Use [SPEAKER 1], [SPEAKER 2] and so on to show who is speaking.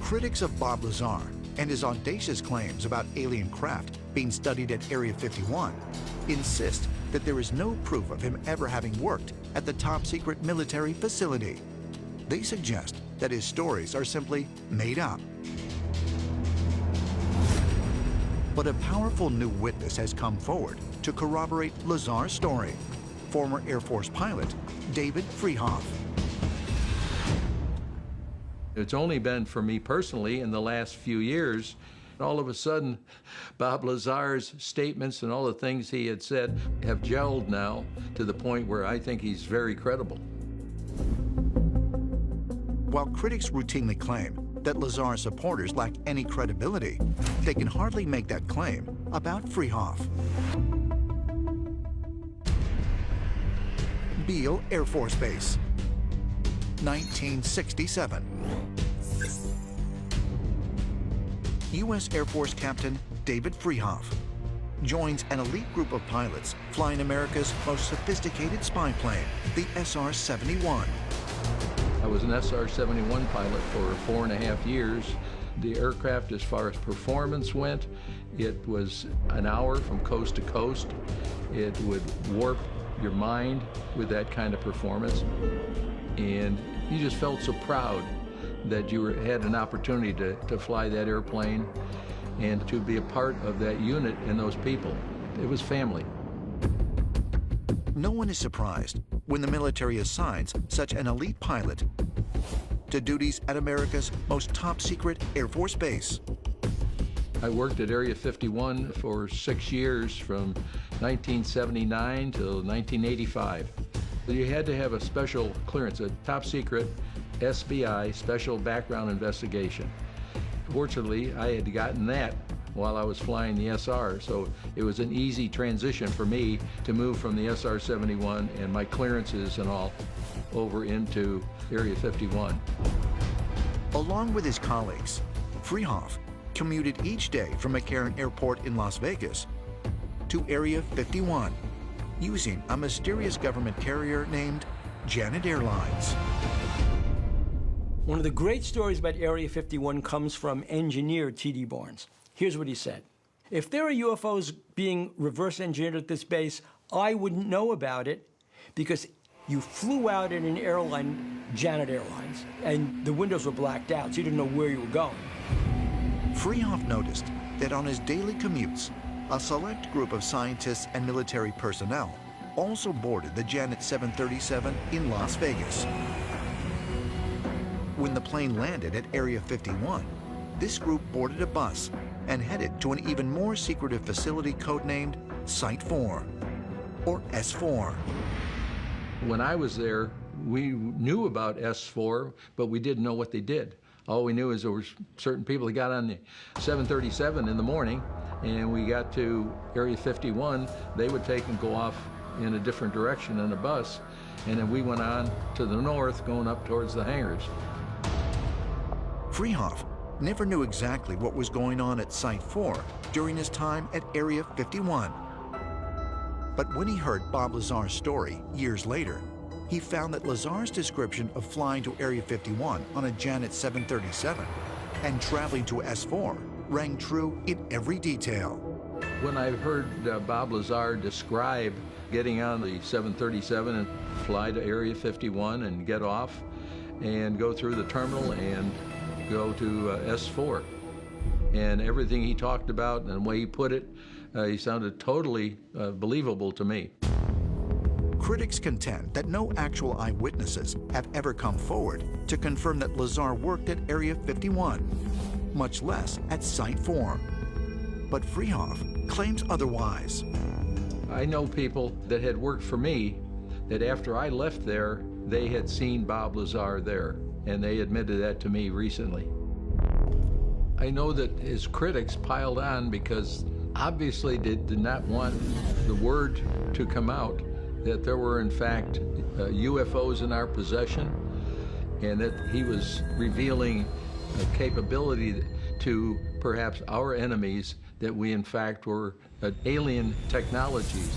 [SPEAKER 1] Critics of Bob Lazar and his audacious claims about alien craft being studied at Area 51 insist that there is no proof of him ever having worked at the top-secret military facility. They suggest that his stories are simply made up. But a powerful new witness has come forward to corroborate Lazar's story. Former Air Force pilot David Fruehauf.
[SPEAKER 2] It's only been for me personally in the last few years. All of a sudden, Bob Lazar's statements and all the things he had said have gelled now to the point where I think he's very credible.
[SPEAKER 1] While critics routinely claim that Lazar's supporters lack any credibility, they can hardly make that claim about Fruehauf. Beale Air Force Base, 1967. U.S. Air Force Captain David Fruehauf joins an elite group of pilots flying America's most sophisticated spy plane, the SR-71.
[SPEAKER 2] I was an SR-71 pilot for 4.5 years. The aircraft, as far as performance went, it was an hour from coast to coast. It would warp your mind with that kind of performance. And you just felt so proud that you had an opportunity to fly that airplane and to be a part of that unit and those people. It was family.
[SPEAKER 1] No one is surprised when the military assigns such an elite pilot to duties at America's most top-secret Air Force base.
[SPEAKER 2] I worked at Area 51 for 6 years, from 1979 till 1985. You had to have a special clearance, a top-secret SBI, Special Background Investigation. Fortunately, I had gotten that while I was flying the SR, so it was an easy transition for me to move from the SR-71 and my clearances and all over into Area 51.
[SPEAKER 1] Along with his colleagues, Fruehauf commuted each day from McCarran Airport in Las Vegas to Area 51 using a mysterious government carrier named Janet Airlines.
[SPEAKER 3] One of the great stories about Area 51 comes from engineer T.D. Barnes. Here's what he said. If there are UFOs being reverse engineered at this base, I wouldn't know about it because you flew out in an airline, Janet Airlines, and the windows were blacked out, so you didn't know where you were going.
[SPEAKER 1] Fruehauf noticed that on his daily commutes, a select group of scientists and military personnel also boarded the Janet 737 in Las Vegas. When the plane landed at Area 51, this group boarded a bus and headed to an even more secretive facility codenamed Site 4, or S4.
[SPEAKER 2] When I was there, we knew about S4, but we didn't know what they did. All we knew is there were certain people that got on the 737 in the morning, and we got to Area 51, they would take and go off in a different direction in a bus, and then we went on to the north, going up towards the hangars.
[SPEAKER 1] Fruehauf never knew exactly what was going on at Site 4 during his time at Area 51. But when he heard Bob Lazar's story years later, he found that Lazar's description of flying to Area 51 on a Janet 737 and traveling to S4 rang true in every detail.
[SPEAKER 2] When I heard Bob Lazar describe getting on the 737 and fly to Area 51 and get off and go through the terminal and go to S4, and everything he talked about and the way he put it, he sounded totally believable to me.
[SPEAKER 1] Critics contend that no actual eyewitnesses have ever come forward to confirm that Lazar worked at Area 51, much less at Site 4. But Fruehauf claims otherwise.
[SPEAKER 2] I know people that had worked for me that after I left there, they had seen Bob Lazar there, and they admitted that to me recently. I know that his critics piled on because obviously they did not want the word to come out that there were in fact UFOs in our possession, and that he was revealing a capability to perhaps our enemies that we in fact were alien technologies.